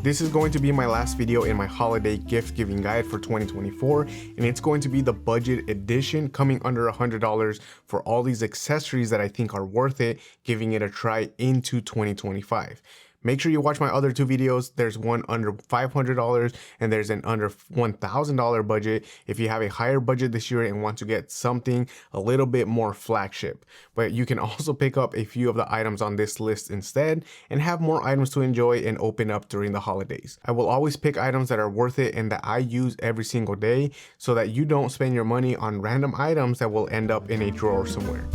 This is going to be my last video in my holiday gift giving guide for 2024, and it's going to be the budget edition, coming under $100 for all these accessories that I think are worth it giving it a try into 2025. Make sure you watch my other two videos. There's one under $500 and there's an under $1,000 budget if you have a higher budget this year and want to get something a little bit more flagship. But you can also pick up a few of the items on this list instead and have more items to enjoy and open up during the holidays. I will always pick items that are worth it and that I use every single day so that you don't spend your money on random items that will end up in a drawer somewhere.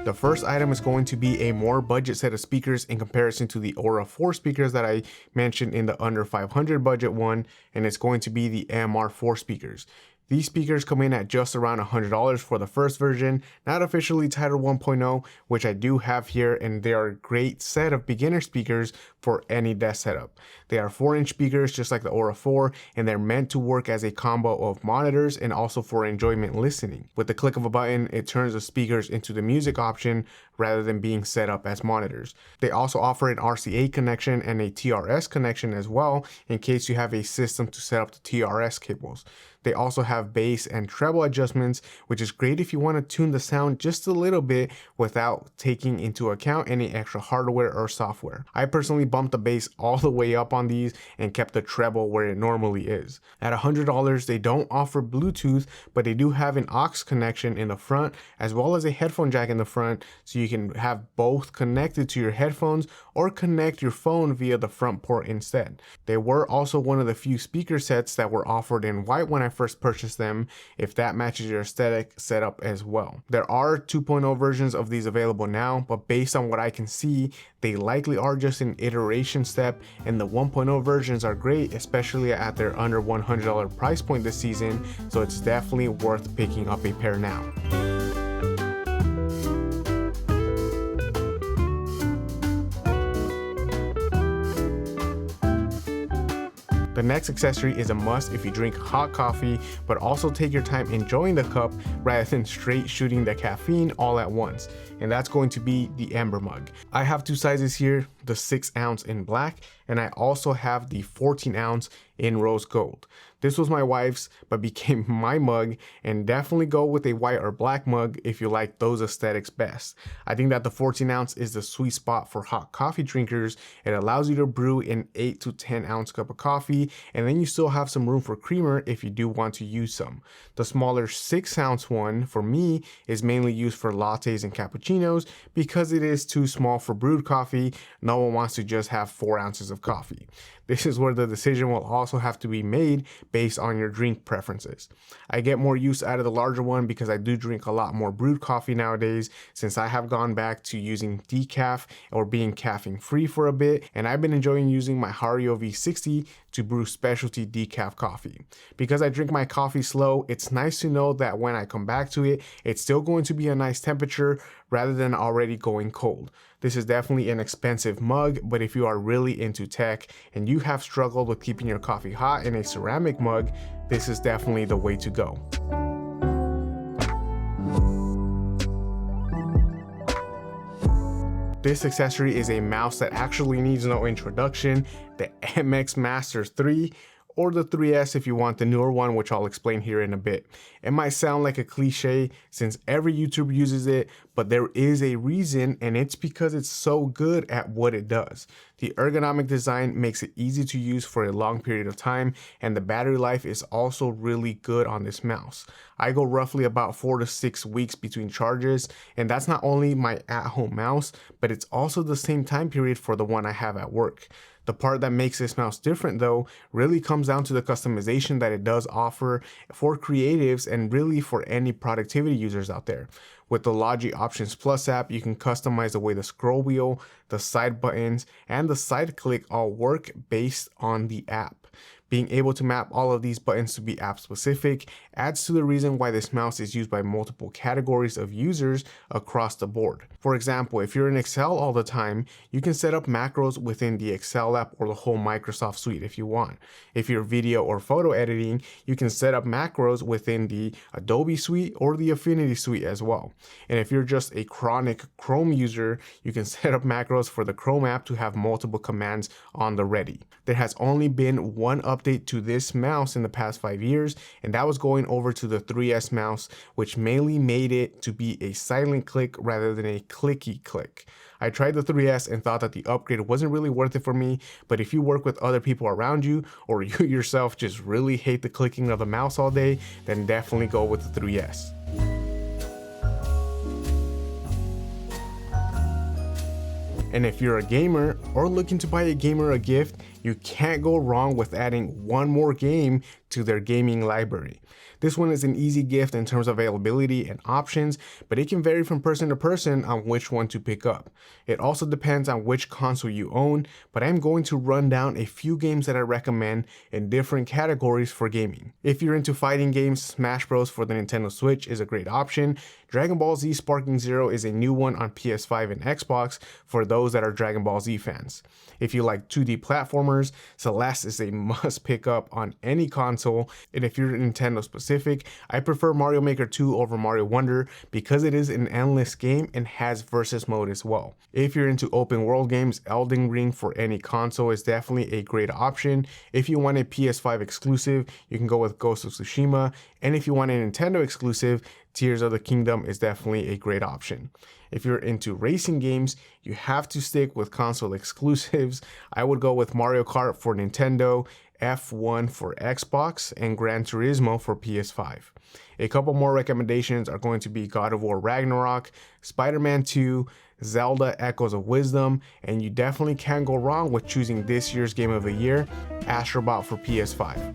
The first item is going to be a more budget set of speakers in comparison to the Aura 4 speakers that I mentioned in the under 500 budget one, and it's going to be the MR4 speakers. These speakers come in at just around $100 for the first version, not officially titled 1.0, which I do have here, and they are a great set of beginner speakers for any desk setup. They are 4-inch speakers just like the Aura 4, and they're meant to work as a combo of monitors and also for enjoyment listening. With the click of a button, it turns the speakers into the music option rather than being set up as monitors. They also offer an RCA connection and a TRS connection as well in case you have a system to set up the TRS cables. They also have bass and treble adjustments, which is great if you want to tune the sound just a little bit without taking into account any extra hardware or software. I personally bumped the bass all the way up on these and kept the treble where it normally is. At $100, they don't offer Bluetooth, but they do have an aux connection in the front as well as a headphone jack in the front, so you can have both connected to your headphones or connect your phone via the front port instead. They were also one of the few speaker sets that were offered in white when I first purchased them, if that matches your aesthetic setup as well. There are 2.0 versions of these available now, but based on what I can see, they likely are just an iteration step, and the 1.0 versions are great, especially at their under $100 price point this season, so it's definitely worth picking up a pair now. The next accessory is a must if you drink hot coffee, but also take your time enjoying the cup rather than straight shooting the caffeine all at once, and that's going to be the Ember Mug. I have two sizes here, the 6-ounce in black, and I also have the 14-ounce in rose gold. This was my wife's but became my mug, and definitely go with a white or black mug if you like those aesthetics best. I think that the 14-ounce is the sweet spot for hot coffee drinkers. It allows you to brew an 8 to 10-ounce cup of coffee, and then you still have some room for creamer if you do want to use some. The smaller 6-ounce one for me is mainly used for lattes and cappuccinos because it is too small for brewed coffee. No one wants to just have 4 ounces of coffee. This is where the decision will also have to be made based on your drink preferences. I get more use out of the larger one because I do drink a lot more brewed coffee nowadays, since I have gone back to using decaf or being caffeine free for a bit, and I've been enjoying using my Hario V60 to brew specialty decaf coffee. Because I drink my coffee slow, it's nice to know that when I come back to it, it's still going to be a nice temperature rather than already going cold. This is definitely an expensive mug, but if you are really into tech and you have struggled with keeping your coffee hot in a ceramic mug, this is definitely the way to go. This accessory is a mouse that actually needs no introduction, the MX Master 3, or the 3S if you want the newer one, which I'll explain here in a bit. It might sound like a cliche since every YouTuber uses it, but there is a reason, and it's because it's so good at what it does. The ergonomic design makes it easy to use for a long period of time, and the battery life is also really good on this mouse. I go roughly about 4 to 6 weeks between charges, and that's not only my at-home mouse, but it's also the same time period for the one I have at work. The part that makes this mouse different though really comes down to the customization that it does offer for creatives and really for any productivity users out there. With the Logi Options Plus app, you can customize the way the scroll wheel, the side buttons, and the side click all work based on the app. Being able to map all of these buttons to be app specific adds to the reason why this mouse is used by multiple categories of users across the board. For example, if you're in Excel all the time, you can set up macros within the Excel app or the whole Microsoft suite if you want. If you're video or photo editing, you can set up macros within the Adobe suite or the Affinity suite as well. And if you're just a chronic Chrome user, you can set up macros for the Chrome app to have multiple commands on the ready. There has only been one update to this mouse in the past 5 years, and that was going over to the 3S mouse, which mainly made it to be a silent click rather than a clicky click. I tried the 3S and thought that the upgrade wasn't really worth it for me, but if you work with other people around you, or you yourself just really hate the clicking of the mouse all day, then definitely go with the 3S. And if you're a gamer or looking to buy a gamer a gift, you can't go wrong with adding one more game to their gaming library. This one is an easy gift in terms of availability and options, but it can vary from person to person on which one to pick up. It also depends on which console you own, but I'm going to run down a few games that I recommend in different categories for gaming. If you're into fighting games, Smash Bros for the Nintendo Switch is a great option. Dragon Ball Z Sparking Zero is a new one on PS5 and Xbox for those that are Dragon Ball Z fans. If you like 2D platformers, Celeste is a must pick up on any console, and if you're Nintendo specific, I prefer Mario Maker 2 over Mario Wonder because it is an endless game and has versus mode as well. If you're into open world games, Elden Ring for any console is definitely a great option. If you want a PS5 exclusive, you can go with Ghost of Tsushima, and if you want a Nintendo exclusive, Tears of the Kingdom is definitely a great option. If you're into racing games, you have to stick with console exclusives. I would go with Mario Kart for Nintendo, F1 for Xbox, and Gran Turismo for PS5. A couple more recommendations are going to be God of War Ragnarok, Spider-Man 2, Zelda Echoes of Wisdom, and you definitely can't go wrong with choosing this year's Game of the Year, Astrobot for PS5.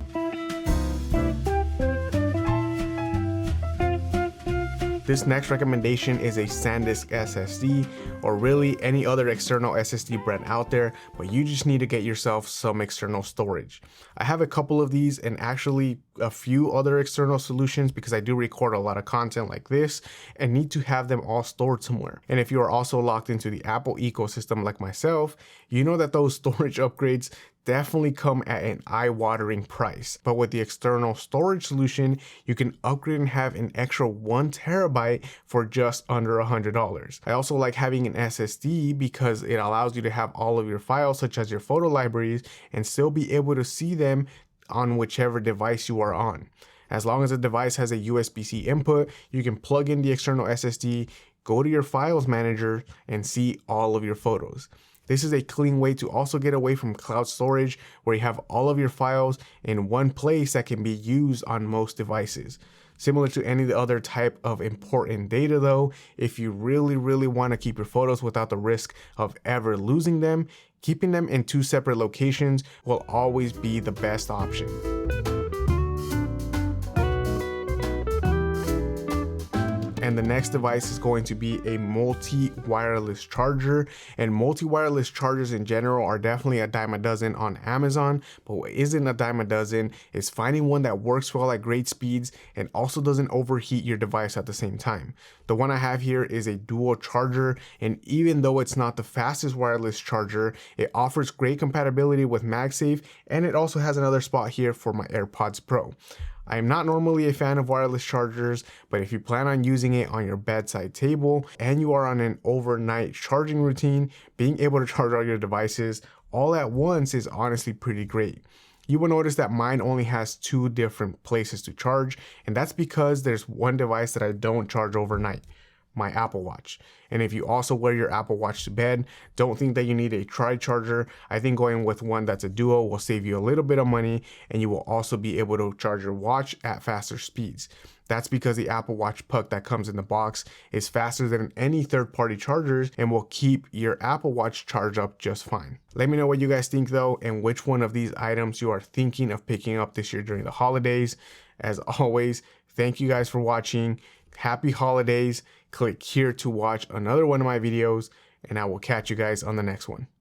This next recommendation is a SanDisk SSD, or really any other external SSD brand out there, but you just need to get yourself some external storage. I have a couple of these and actually a few other external solutions because I do record a lot of content like this and need to have them all stored somewhere. And if you are also locked into the Apple ecosystem like myself, you know that those storage upgrades definitely come at an eye-watering price. But with the external storage solution, you can upgrade and have an extra 1 terabyte for just under $100. I also like having an SSD because it allows you to have all of your files, such as your photo libraries, and still be able to see them on whichever device you are on. As long as the device has a USB-C input, you can plug in the external SSD, go to your files manager, and see all of your photos. This is a clean way to also get away from cloud storage, where you have all of your files in one place that can be used on most devices. Similar to any other type of important data though, if you really want to keep your photos without the risk of ever losing them, keeping them in 2 separate locations will always be the best option. And the next device is going to be a multi-wireless charger, and multi-wireless chargers in general are definitely a dime a dozen on Amazon, but what isn't a dime a dozen is finding one that works well at great speeds and also doesn't overheat your device at the same time. The one I have here is a dual charger, and even though it's not the fastest wireless charger, it offers great compatibility with Magsafe, and it also has another spot here for my AirPods Pro. I am not normally a fan of wireless chargers, but if you plan on using it on your bedside table and you are on an overnight charging routine, being able to charge all your devices all at once is honestly pretty great. You will notice that mine only has 2 different places to charge, and that's because there's one device that I don't charge overnight, my Apple Watch. And if you also wear your Apple Watch to bed, don't think that you need a tri-charger. I think going with one that's a duo will save you a little bit of money, and you will also be able to charge your watch at faster speeds. That's because the Apple Watch puck that comes in the box is faster than any third-party chargers and will keep your Apple Watch charged up just fine. Let me know what you guys think though, and which one of these items you are thinking of picking up this year during the holidays. As always, thank you guys for watching. Happy holidays. Click here to watch another one of my videos, and I will catch you guys on the next one.